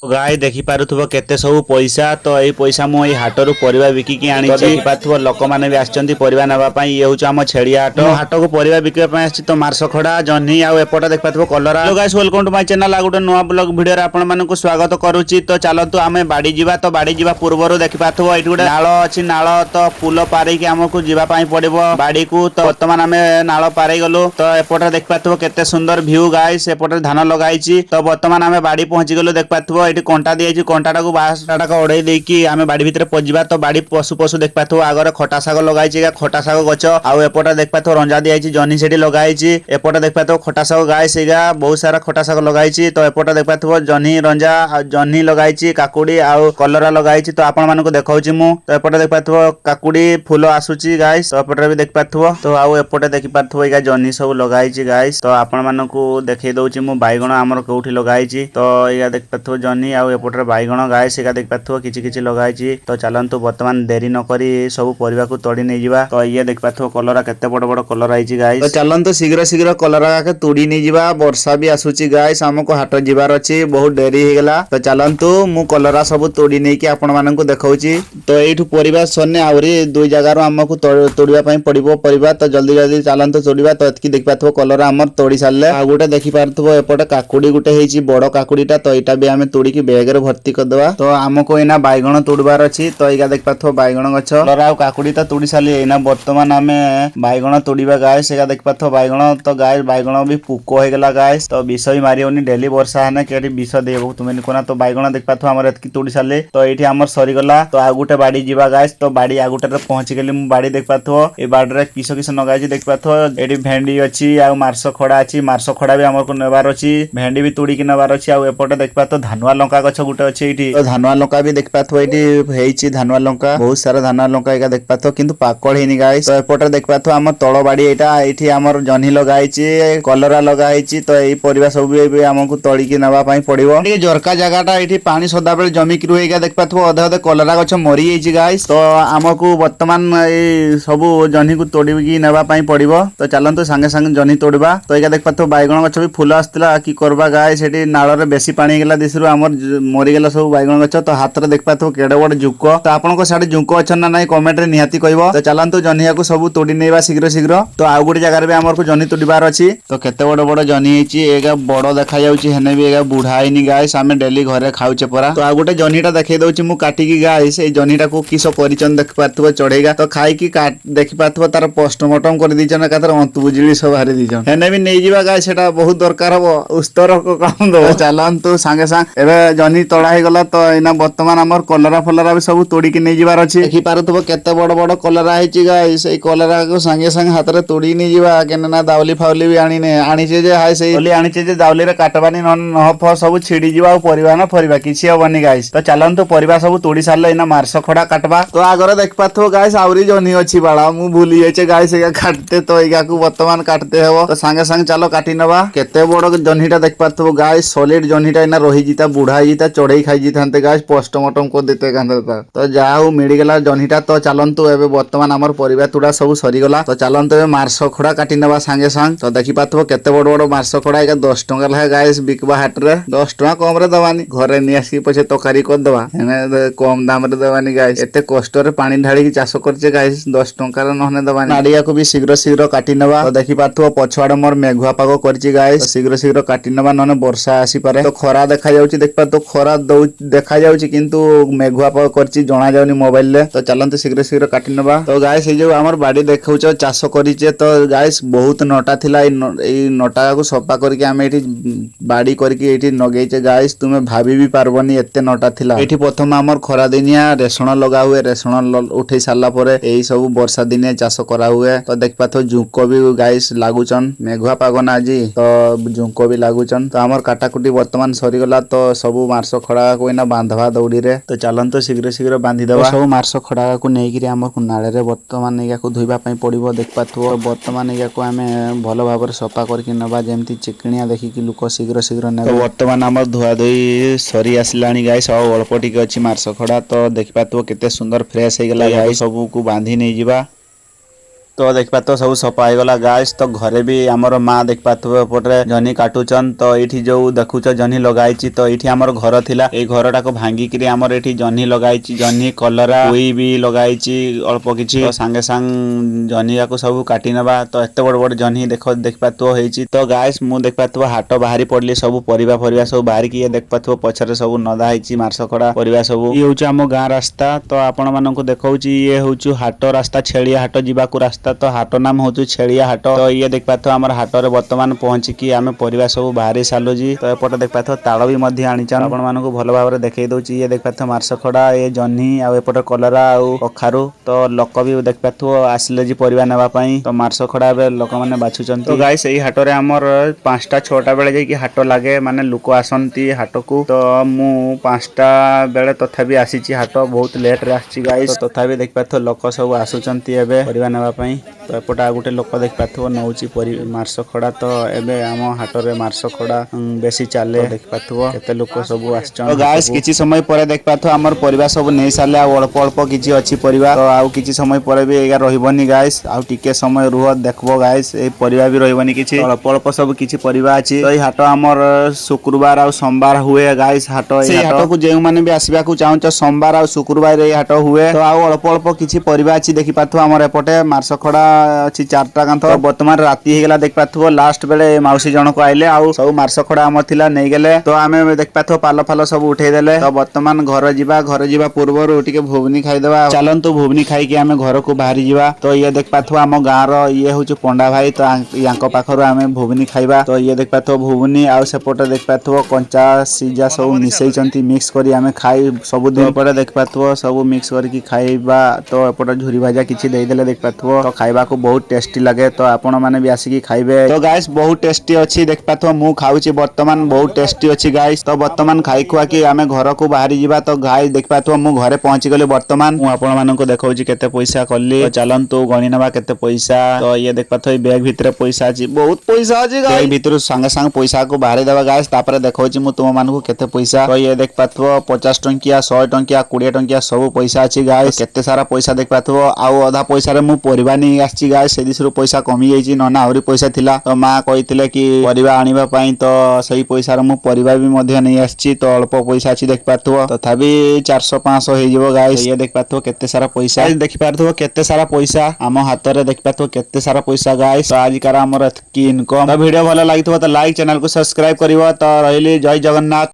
गाय देखी पारुथबो केते सब पैसा तो एई पैसा मु एई हाटरू परिबा बिकिकी आनी देखि पाथबो लोक माने भी आछंती परिबा नबा पई ये होछ हम छेड़िया हाट हाट को परिबा बिकिबा पई आछि तो मार्स खडा जन्ही आ एपटा देख पाथबो कलरा। Hello guys welcome to my channel आ गुटे नुवा ब्लॉग वीडियो रे आपण मानकु स्वागत करूची। तो चलतु आमे बाडी जीवा तो बाडी जीवा पूर्वरु देखि पाथबो एठी गुटे नाळ अछि नाळ तो पुल पारे कि हमकु जीवा पई पड़िबो बाडी को। तो वर्तमान आमे नाळ पारे गलु तो एपटा देख पाथबो केते सुंदर व्यू गाइस एपटा धान लगाइची। तो वर्तमान आमे बाडी पहुंची गलु देख पाथबो एठी कंटा दिएछि कंटाटा को बासटा को ओडै देकी आमे बाडी भितरे पजिबा। तो बाडी पशु पशु देख पाथबो आगरे खटा साग लगाइछि खटा साग गछ आ एपटा देख पाथबो रंजा दिएछि जनी सेठी लगाइछि एपटा देख पाथबो खटा साग गाइस एगा बहुत सारा खटा साग लगाइछि। तो एपटा देख पाथबो जनी रंजा जनी लगाइछि काकुडी आ कलरा लगाइछि। तो आपण मानको देखाउछि मु तो एपटा देख पाथबो काकुडी फूल आसुछि गाइस तो एपटा भी देख पाथबो। तो आ एपटा देखि पाथबो एगा जनी सब लगाइछि गाइस। तो आपण मानको देखै दउछि मु बाइगण हमर कोउठी लगाइछि। तो एगा देख पाथबो जनी आ एपटर बाइगण गाइस एका देख पाथबो किछि किछि लगाइछि। तो चलंतु वर्तमान देरी न करी सब परिबा को तोड़ी नै जिबा। तो ये देख पाथबो कलरा केते बड़ बड़ कलर आइछि गाइस। तो चलंतु शीघ्र शीघ्र कलरा के तोड़ी नै जिबा वर्षा भी आसुछि गाइस हमको हाट जिबार अछि बहुत देरी हे गेला। तो चलंतु मु कलरा सब तोड़ी नै कि आपण माननकु देखाउछि। तो एठु परिबा सन्ने आवरी दुई जगह रो हमको तोड़िबा पई पड़िबो परिबा। तो जल्दी जल्दी चलंतु तोड़िबा। तो एतकी देख पाथबो कलरा हमर तोड़ी सारले आ गुटे देखि पाथबो एपटे काकुडी गुटे हेछि बड़ काकुडीटा। तो एटा भी हमें तोड़ी की बैग रे भर्ती कर दवा। तो हमको एना बाइगण तोड़बार अछि। तो एगा देख पाथबो बाइगण गछ कलरा आ काकुडी त तोड़ी साली एना वर्तमान हमें बाइगण तोड़ीबा गाइस एगा देख पाथबो बाइगण। तो गाइस बाइगण भी पुको हे गेला गाइस। तो विष भी मारी होनी डेली वर्षा हने केडी विष देबो तुमे कोना। तो बाइगण देख पाथबो हमर एतकी तोड़ी साले। तो एठी हमर सरी गला। तो आ गुटे बाडी जीवा गाइस। तो बाडी आ गुटे रे पहुंची गेली मु बाडी देख पाथबो ए बाडी रे किस किस नगाइछि देख पाथबो एठी भेंडी अछि आ मार्स खडा अछि मार्स खडा भी हमर को नेबार अछि भेंडी भी तोड़ी कि नेबार अछि। आ एपटे देख पाथबो धानुआ लंका गछ गुटे अछि एठी। तो धानुआ लंका भी देख पाथबो एठी हेछि धानुआ लंका बहुत सारा धानुआ लंका एका देख पाथबो किंतु पाकळ हेनी गाइस। तो एपटे देख पाथबो हमर तळ बाडी एटा एठी हमर जन्ही लगाइछि कलरा लगाइछि। तो एई परिबा सब भी हमकु तोड़ी कि नेबा पई पड़िबो। ए जरका जगाटा एठी पानी सदा बेले जमी कि रुहेगा देख पाथबो अधे अधे कलरा गछ मरि हेछि गाइस। तो हमकु वर्तमान ए सब जन्ही को तोड़ी कि नेबा पई पड़िबो। तो चलंतु संगे संगे जन्ही तोड़बा। तो एका देख पाथबो बाइगण गछ भी फूल आस्तला कि करबा गाइस एठी नाळ रे बेसी पानी गेला दिसरु हमर मरि गेला सब बाइगण गछ। तो हाथ रे देख पाथबो केडे बड जुक। तो आपनको साडे जुक अछन ना नाही कमेंट रे निहाती कहबो। तो चलंतु जन्हिया को सब तोड़ी नेबा शीघ्र शीघ्र। तो आ गुडी जगह रे भी हमर को जन्ही तोड़ीबार अछि। तो केते बड बड जन्ही हेछि एगा बड देखा जाउछि हेने भी एगा बुढा आइनी गाइस हमें डेली घरे खाउचे परा। तो आ गुटे जन्हीटा देखै दउछि मु काटी की गाइस ए जन्हीटा को किसो करिचन देख पाथबो चढ़ेगा। तो खाइ की काट देखि पाथबो तार पोस्टमार्टम कर दिजन एकातर अंतु बुझिली सब हारि दिजन हेने भी नै जिबा गाइस सेटा बहुत दरकार हबो उस्तर को काम दो। चलंतु संगे संग एबे जन्ही तोड़ा हे गला। तो एना वर्तमान हमर कलरा फलरा भी सब तोड़ी कि नै जिबार अछि। देखि पारुथबो केते बड बड कलरा हेछि गाइस ए कलरा को संगे संग हाथ रे तोड़ी नै जिबा केना ना दाउली फाउली भी आनी छे जे हाय सेई ओली आनी छे जे दाउली रे काटबानी न फ सब छिड़ी जिबा परिबा न फरिबा किछि हबनी गाइस। तो चलंतु परिबा सब तोड़ी सारले एना मार्स खडा काटबा। तो आगरे देख पाथबो गाइस आवरी जन्ही अछि बाळा मु भूली जायचे गाइस एगा काटते। तो एगा को वर्तमान काटते हेबो। तो संगे संग चलो काटी नबा केते बड जन्हीटा देख पाथबो गाइस सॉलिड जन्हीटा एना रही जिता बुढा जिता चढ़ई खाइ जितांते गाइस पोस्टमार्टम को देते कांदता। तो जाऊ मिडी गेला जन्हीटा। तो चलंतु एबे वर्तमान हमर परिबा तुडा सब सरी गला। तो चलंतु एबे मार्स खडा काटी नबा संगे संग। तो देखि पाथबो केते बड बड मार्स खडा एगा 10 टंका लहे गाइस बिकबा हाट रे 10 टंका कम रे दवानी घरे नि आसी पछे तकारी कर दवा हेने कम दाम रे दवानी गाइस एते कष्ट रे पानी ढाळी की चाष करचे गाइस 10 टंका रे नहने दवानी नाडिया को भी शीघ्र शीघ्र काटी नबा। तो देखि पाथबो पछवाडे मोर मेघुआ पागो करची गाइस। तो शीघ्र शीघ्र काटी नबा नने वर्षा आसी पारे। तो खरा देखा जाउची देख पा तो खरा दउ देखा जाउची किंतु मेघुआ पागो करची जणा जाउनी मोबाइल रे। तो चलंतु शीघ्र शीघ्र काटी नबा। तो गाइस ए जो हमर बाडी देखौछ चाष करिचे। तो गाइस बहुत नटा थिला ए नटा को सफा करके हम एठी बाडी करके एठी नगेइचे गाइस तुमे भाबी भी पारबनी एते नटा थिला। एठी प्रथम हमर खरा दिनिया रेशण लगा हुए रेशण उठै सारला परे एई सब वर्षा दिने चाष करा हुए। तो देख पाथो जुंको भी गाइस लागुचन मेघुआ पागो ना जी। तो जुंको भी लागुचन। तो हमर काटाकुटी वर्तमान सरी गला। तो सब मार्स खडा को इना बांधवा दौड़ी रे। तो चलंतु शीघ्र शीघ्र बांधी दबा सब मार्स खडा को नै कि हमर को नाळे रे वर्तमान एगा को धुइबा पई पड़िबो देख पाथो। वर्तमान एगा को हमें भलो भाबर सफा करके नबा जेमति चिकनिया देखि कि लुक शीघ्र शीघ्र ने। तो वर्तमान हमर धुआ धुई सरी आसिलानी गाइस और अल्प टिके अछि मार्स खडा। तो देखि पाथो केते सुंदर फ्रेश हे गेला गाइस सब को बांधी नै जिबा। तो देखा तो सब सफा होगला गाइस। तो घरे भी आमर माँ देखा एपटे जह्नी काटुचन। तो ये जो देखुच जह्नी लगाई तो ये आमर घर थिला ए घरटा को भांगिकी आमर ये जह्नी लगाई जह्नी कलरा पोई भी लगाई अल्प किछि। तो सांगे सांग जह्नी को सब काटी नबा। तो एत बड़ बड़ जह्नी देखा तो गाइस मु देखा हाट बाहरी पड़ली सब परिवा सब बाहर की देखा पछरे सब नदा होती मार्सखड़ा परिवा सब। ये हूँ आम गाँ रास्ता। तो आपण मानक देखौची ये हूँ हाट रास्ता छेड़िया हाट जीवाकू रास्ता। तो हाट नाम हूँ छेड़िया हाट। तो ये देखा आम हाटर बर्तमान पहुंचिकी आम परिवा सब बाहरी सालु जी। तो एपटे देखा ताड़ भी आनीचन आपण मानक भल भाव में देखई दउची। ये देखा मार्सखड़ा ये जह्नी आउटे कलरा आउ कखारू। तो लोक भी देखा आसिले जी परिवा नेबा पई। तो मार्सखड़ा लोक मैंने बाछुचंती। तो गाइस एई हाटरे आमर 5टा 6टा बेले जाइकी हाट लागे माने लोक आसंती हाट को। तो मु 5टा बेले तथापि आसीची हाट बहुत लेट रे आसी गाइस। तो तथापि देखा लोक सब आसुचंती एबे परिवा नेबा पई। तो एपटे आ गोटे लोक देखा नौची मार्सखड़ा। तो एबे आम हाटरे मार्सखड़ा बेसी चले देखा केते लोक सब आछन। तो गाइस किछि समय परे देखा आमर परिवा सब नै साले अल्प अल्प किछि अछि परिवा। तो आउ किछि समय परे भी एगा रहिबनी गाइस। आउ टिके समय रुह देखबो गाइस ए परिवा भी रहिबनी किछि अल्प अल्प सब किछि परिवा अछि। तो ई हाट आमर शुक्रवार आ सोमवार हुए गाइस हाट। से हाट को जेउ माने भी आसीबा को चाहूच सोमवार आ शुक्रवार ए हाट हुए। तो आउ अल्प अल्प किछि परिवा अछि देखि पाथु आमर एपटे मार्सखड़ा अछि 4टा कांथ। तो वर्तमान राती हे गेला देख पाथु लास्ट बेले माउसी जण को आइले आउ सब मार्सखड़ा आम थिला नै गेले। तो आमे देख पाथु पाल फाल सब उठै देले। तो वर्तमान घर जीवा पूर्वरु टिके भुवनी खाइ देबा। चलंतु भुवनी खाइ कि आमे घर को बाहरी जीवा। तो ये देख पाथु आम गाँ रो ये होछु पंडा भाई। तो यांको पाखरु आमे भुवनी खाइबा। तो ये देख पाथु भुवनी आउ सेपटे देख पाथु कंचा सिजा सब मिसै चंती मिक्स करी आमे खाइ सब दिन परे देख पाथु सब मिक्स करके खाइबा। तो एपटे झुरी भाजा किछि देइ देले देख पाथु। तो खाइबा को बहुत टेस्टी लगे। तो आपण माने भी आसिकी खाइबे। तो गाइस बहुत टेस्टी अछि देख पाथु मु खाउची वर्तमान बहुत टेस्टी अछि गाइस। तो वर्तमान खाइ खुआ कि आमे घर को बाहरी जीवा। तो गाइस देख पाथु मु घरे पहुंची गेली वर्तमान मु आपण माननको देखौची केते पैसा कल्ली। तो चलंतु गणी नबा केते पैसा। तो ये देख पाथु बैग भितरे पैसा अछि बहुत पैसा अछि गाइस। बैग भितरु संगे संग पैसा को बाहरी देबा गाइस। तापरे देखौची मु तुम माननको केते पैसा। तो ये देख पाथु 50 टंकिया 100 टंकिया 20 टंकिया सब पैसा अछि गाइस। केते सारा पैसा देख पाथु आउ आधा पैसा रे मु परिबा नै आछि गाइस। से दिसरु पैसा कमी जाइछि नना आउरी पैसा थिला। तो मां कहिथिले कि परिबा आनिबा पई। तो सही पैसा रे मु परिबा भी मध्ये नै आछि। तो अल्प पैसा अछि देख पाथु तथापि 400 500 हे जिवो गाइस। ये देख पाथु केते सारा पैसा देख पाथु केते सारा पैसा आम हाथ रे देख पाथु केते सारा पैसा गाइस। तो आज कार हमर की इनकम। तो वीडियो भलो लागिथबो तो लाइक चैनल को सब्सक्राइब करिवो। तो रहिली जय जगन्नाथ।